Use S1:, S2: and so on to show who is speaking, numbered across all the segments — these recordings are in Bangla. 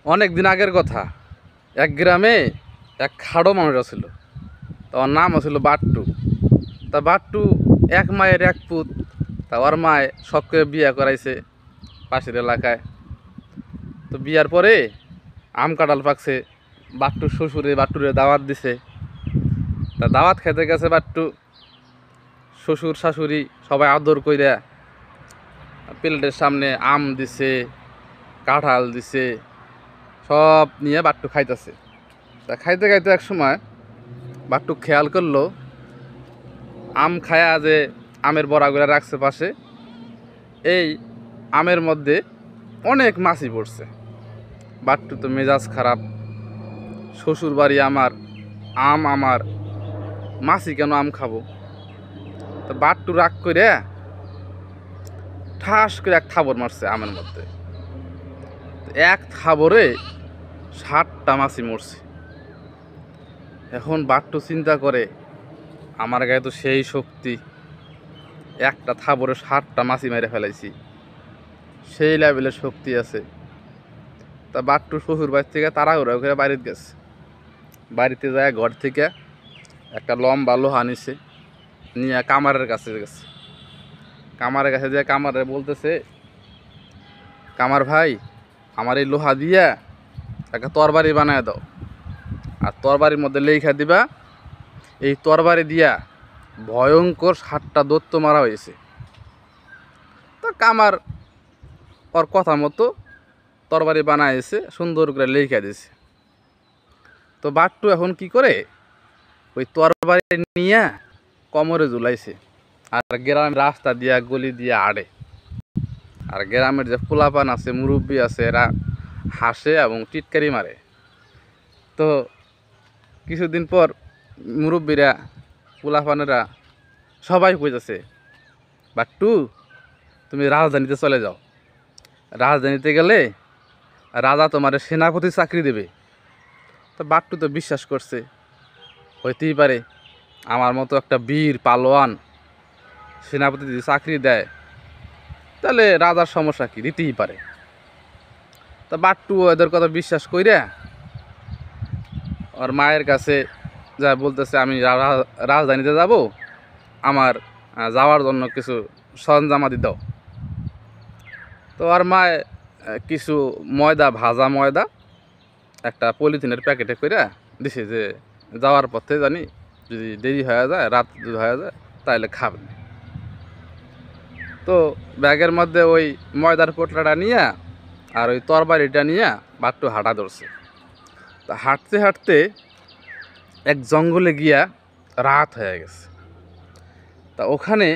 S1: অনেক দিন আগের কথা। এক গ্রামে এক খাড়ো মানুষ ছিল। তার নাম ছিল বাট্টু। তা বাট্টু এক মায়ের এক পুত। তা ওর মায় শখ করে বিয়ে করাইছে পাশের এলাকায়। তো বিয়ার পরে আম কাঁঠাল পাকছে। বাট্টুর শ্বশুরে বাট্টুরে দাওয়াত দিছে। তা দাওয়াত খেতে গেছে বাট্টু। শ্বশুর শাশুড়ি সবাই আদর কইরা প্লেটের সামনে আম দিছে, কাঁঠাল দিছে, সব নিয়ে বাট্টু খাইতেছে। তা খাইতে খাইতে এক সময় বাট্টু খেয়াল করলো আম খায়া যে আমের বড়াগুলা রাখছে পাশে, এই আমের মধ্যে অনেক মাছি পড়ছে। বাট্টু তো মেজাজ খারাপ, শ্বশুর বাড়ি আমার, আম আমার, মাছি কেন আম খাবো। তো বাট্টু রাগ করে ঠাস করে এক থাবর মারছে আমের মধ্যে। এক থাবরে 60টা মাছি মরছে। এখন বাট্টু চিন্তা করে, আমার গায়ে তো সেই শক্তি, একটা থাবরে 60টা মাছি মেরে ফেলাইছি, সেই লেভেলের শক্তি আছে। তা বাট্টু শ্বশুর বাড়ি থেকে তাড়াহুড়া করে বাড়িতে গেছে। বাড়িতে যায় ঘর থেকে একটা লম্বা লোহা নিছে, নিয়ে কামারের কাছে গেছে। কামারের কাছে যে কামারে বলতেছে, কামার ভাই, আমার এই লোহা দিয়া একটা তরবারি বানায় দাও, আর তরবারির মধ্যে লেখা দিবা এই তরবারি দিয়া ভয়ঙ্কর 60টা দৈত্য মারা হয়েছে। তা কামার ওর কথা মতো তরবারি বানাইছে, সুন্দর করে লেখা দিছে। তো বাট্টু এখন কি করে, ওই তরবারি নিয়ে কোমরে ঝুলাইছে, আর গ্রামের রাস্তা দিয়া গলি দিয়া আড়ে। আর গ্রামের যে পোলাপান আছে, মুরব্বী আছে, এরা হাসে এবং টিটকারি মারে। তো কিছুদিন পর মুরব্বীরা, পোলাপানেরা সবাই কইতেছে, বাট্টু তুমি রাজধানীতে চলে যাও, রাজধানীতে গেলে রাজা তোমার সেনাপতি চাকরি দেবে। তো বাট্টু তো বিশ্বাস করছে, হইতেই পারে, আমার মতো একটা বীর পালোয়ান সেনাপতি যদি চাকরি দেয় তাহলে রাজার সমস্যা কি, দিতেই পারে। তা বাট্টু এদের কথা বিশ্বাস কইরা ওর মায়ের কাছে যা বলতেছে, আমি রাজধানীতে যাব, আমার যাওয়ার জন্য কিছু সরঞ্জামাদি দাও। তো আর মায় কিছু ময়দা, ভাজা ময়দা একটা পলিথিনের প্যাকেটে করে দিছে, যে যাওয়ার পথে জানি যদি দেরি হয়ে যায়, রাত যদি হয়ে যায়, তাহলে খাবেন। তো ব্যাগের মধ্যে ওই ময়দার পোটলাটা নিয়ে আর ওই তরবারিটা নিয়ে বাট্টু হাঁটা ধরছে। তা হাঁটতে হাঁটতে এক জঙ্গলে গিয়া রাত হয়ে গেছে। তা ওখানে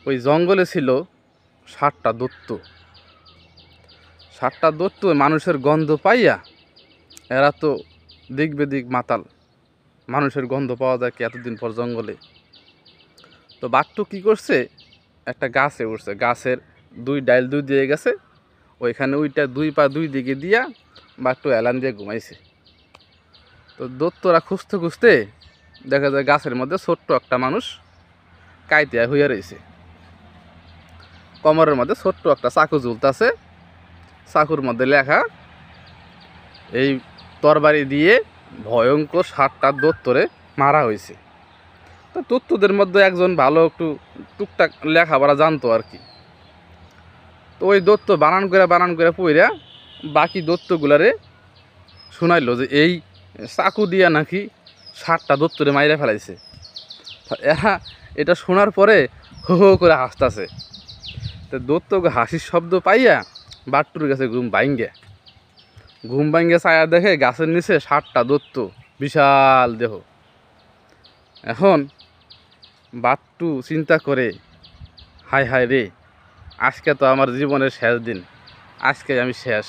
S1: ওই জঙ্গলে ছিল 60টা দৈত্য। 60টা দৈত্য মানুষের গন্ধ পাইয়া, এরা তো দিক বেদিক মাতাল, মানুষের গন্ধ পাওয়া যায় কি এতদিন পর জঙ্গলে। তো বাট্টু কি করছে, একটা গাছে উঠছে, গাছের দুই ডাইল দুই দিয়ে গেছে, ওইখানে ওইটা দুই পা দুই দিকে দিয়া বাট্টু এলান দিয়ে ঘুমাইছে। তো দৈত্যরা খুঁজতে খুঁজতে দেখা যায় গাছের মধ্যে ছোট্ট একটা মানুষ কাইতিয়া হইয়া রয়েছে, কোমরের মধ্যে ছোট্ট একটা চাকু ঝুলতেছে, চাকুর মধ্যে লেখা এই তরবারি দিয়ে ভয়ঙ্কর 60টা দৈত্যরে মারা হয়েছে। তো দৈত্যদের মধ্যে একজন ভালো একটু টুকটাক লেখাপড়া জানতো আর কি। তো ওই দৈত্য বানান করে পইরা বাকি দৈত্যগুলারে শোনাইলো যে এই চাকু দিয়া নাকি 60টা দৈত্যরে মাইরা ফেলাইছে। এরা এটা শোনার পরে হো হো করে হাসতেছে। তো দৈত্যকে হাসির শব্দ পাইয়া বাট্টুর কাছে ঘুম ভাঙ্গে ছায়া দেখে গাছের নিচে 60টা দৈত্য, বিশাল দেহ। এখন বাট্টু চিন্তা করে, হায় হায় রে, আজকে তো আমার জীবনের শেষ দিন, আজকে আমি শেষ।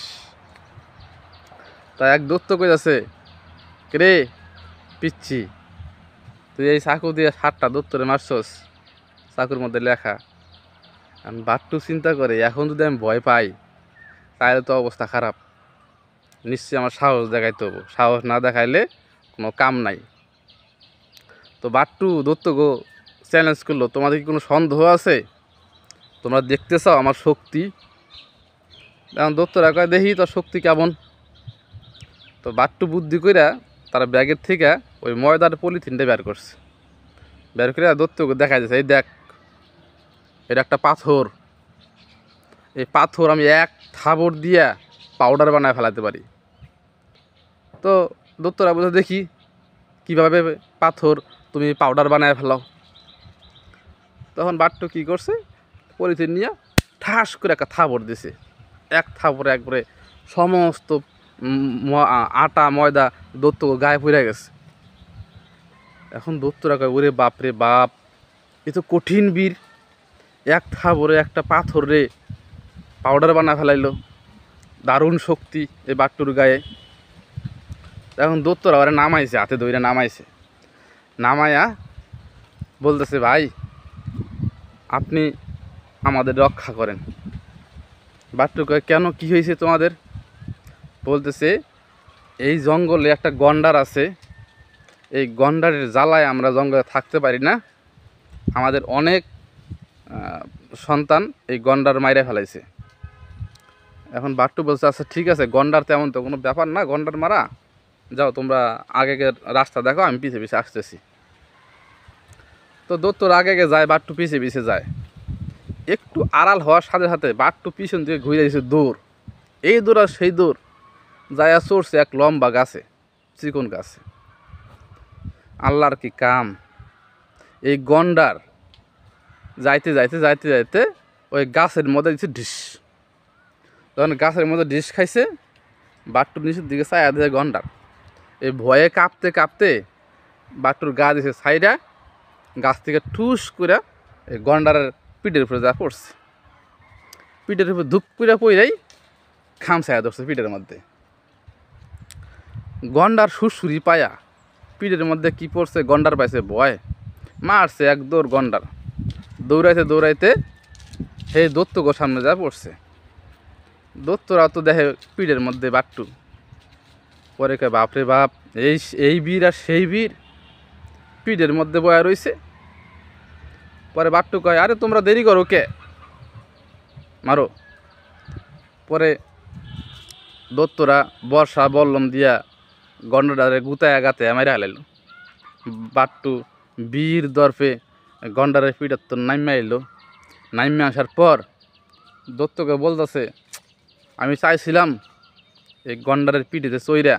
S1: তা এক দৈত্য কইতাছে, রে পিচ্ছি, তুই এই চাকু দিয়ে 60টা দৈত্যরে মারছস, চাকুর মধ্যে লেখা। বাট্টু চিন্তা করে, এখন যদি আমি ভয় পাই তাহলে তো অবস্থা খারাপ, নিশ্চয়ই আমার সাহস দেখাইতে হবো, সাহস না দেখাইলে কোনো কাম নাই। তো বাট্টু দৈত্যকে চ্যালেঞ্জ করলো, তোমাদের কি কোনো সন্দেহ আছে, তোমরা দেখতে চাও আমার শক্তি? এখন দৈত্যরা কয়, দেখি তোর শক্তি কেমন। তো বাট্টু বুদ্ধি কইরা তারা ব্যাগের থেকে ওই ময়দার পলিথিনটা বের করছে, বের করে দত্তকে দেখা যাচ্ছে, এই দেখ এটা একটা পাথর, এই পাথর আমি এক থাবড় দিয়া পাউডার বানায় ফেলাতে পারি। তো দত্তরা বলে দেখি কীভাবে পাথর তুমি পাউডার বানায় ফেলাও। তখন বাট্টু কী করছে, পলিথিন নিয়ে ঠাস করে একটা থাবড় দিছে, এক থাবড়ে একবারে সমস্ত আটা ময়দা দত্ত গায়ে পড়ে গেছে। এখন দত্তরা কয় ওরে বাপরে বাপ, এ তো কঠিন বীর, এক থাবড়ে একটা পাথর রে পাউডার বানা ফেলাইলো, দারুণ শক্তি এই বাট্টুর গায়ে। এখন দত্তরা ওরা নামাইছে, হাতে ধরে নামাইছে, নামায়া বলতেছে ভাই আপনি আমাদের রক্ষা করেন। বাট্টু কয় কেন, কি হয়েছে তোমাদের? বলতেছে এই জঙ্গলে একটা গন্ডার আছে, এই গন্ডারের জ্বালায় আমরা জঙ্গলে থাকতে পারি না, আমাদের অনেক সন্তান এই গন্ডার মাইরে ফেলাইছে। এখন বাট্টু বলছে আচ্ছা ঠিক আছে, গন্ডার তেমন তো কোনো ব্যাপার না, গন্ডার মারা, যাও তোমরা আগের রাস্তা দেখো, আমি পিছে পিছে আসতেছি। তো দত্তর আগে যায়, বাট্টু পিছে পিছে যায়। একটু আড়াল হওয়ার সাথে সাথে বাট্টু পিছন থেকে ঘুরে দিয়েছে দৌড়, এই দৌড় আর সেই দৌড়, যায়া চড়ছে এক লম্বা গাছে, চিকন গাছে। আল্লাহর কি কাম, এই গন্ডার যাইতে যাইতে যাইতে যাইতে ওই গাছের মধ্যে দিচ্ছে ঢিস। তখন গাছের মধ্যে ঢিস খাইছে, বাট্টুর নিচের দিকে ছায়া দিয়েছে গন্ডার। এই ভয়ে কাঁপতে কাঁপতে বাট্টুর গা দিয়েছে ছাইরা, গাছ থেকে ঠুস করে এই গন্ডারের পিঠের উপরে যা পড়ছে, পিঠের উপরে ধূপ করে পইরাই খাম ছায়া ধরছে পিঠের মধ্যে। গন্ডার সুরসুরি পায়া পিঠের মধ্যে কি পড়ছে, গন্ডার পাইছে ভয়, মারছে এক দৌড় গন্ডার, দৌড়াইতে দৌড়াইতে সেই দত্তগোর সামনে যা পড়ছে। দত্তরা তো দেখে পিঠের মধ্যে বাট্টু, পরে কয় বাপরে বাপ, এই বীর আর সেই বীর পিঠের মধ্যে বয়া রয়েছে। পরে বাট্টু কয় আরে তোমরা দেরি করো কে, মারো। পরে দত্তরা বর্ষা বল্লম দিয়া গন্ডারে গুতায় গাতে মাইরা হালাইল। বাট্টু বীর দর্পে গন্ডারের পিঠের তো নাইমে আইলো। নাইমে আসার পর দত্তকে বলতেছে আমি চাইছিলাম এই গন্ডারের পিঠেতে চইরা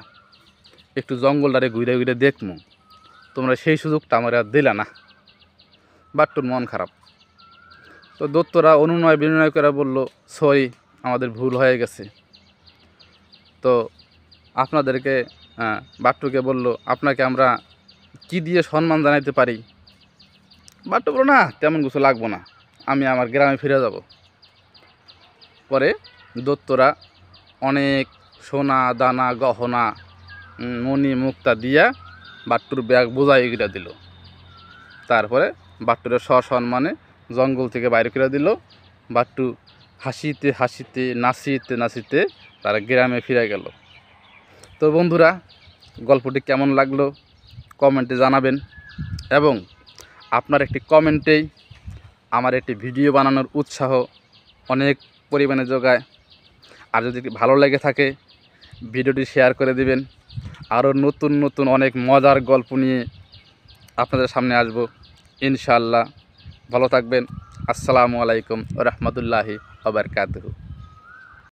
S1: একটু জঙ্গলটারে ঘুরে ঘুরে দেখমু, তোমরা সেই সুযোগটা আমার আর দিলা না। বাট্টুর মন খারাপ। তো দত্তরা অনুনয় বিনয় করে বলল সরি, আমাদের ভুল হয়ে গেছে। তো আপনাদেরকে বাট্টুকে বলল আপনাকে আমরা কি দিয়ে সম্মান জানাইতে পারি? বাট্টু বলল না তেমন কিছু লাগবো না, আমি আমার গ্রামে ফিরে যাব। পরে দত্তরা অনেক সোনা দানা গহনা মণি মুক্তা দিয়া বাট্টুর ব্যাগ বোঝাই করে দিল। তারপরে বাট্টুরে সসম্মানে জঙ্গল থেকে বাইরে করে দিল। বাট্টু হাসিতে হাসিতে নাচিতে নাচিতে তারা গ্রামে ফিরে গেল। তো বন্ধুরা গল্পটি কেমন লাগলো কমেন্টে জানাবেন, এবং আপনার একটি কমেন্টেই আমার একটি ভিডিও বানানোর উৎসাহ অনেক পরিমাণে যোগায়। আর যদি ভালো লেগে থাকে ভিডিওটি শেয়ার করে দিবেন। আরও নতুন নতুন অনেক মজার গল্প নিয়ে আপনাদের সামনে আসব ইনশাআল্লাহ। ভালো থাকবেন। আসসালামু আলাইকুম ওয়া রাহমাতুল্লাহি ওয়া বারাকাতুহু।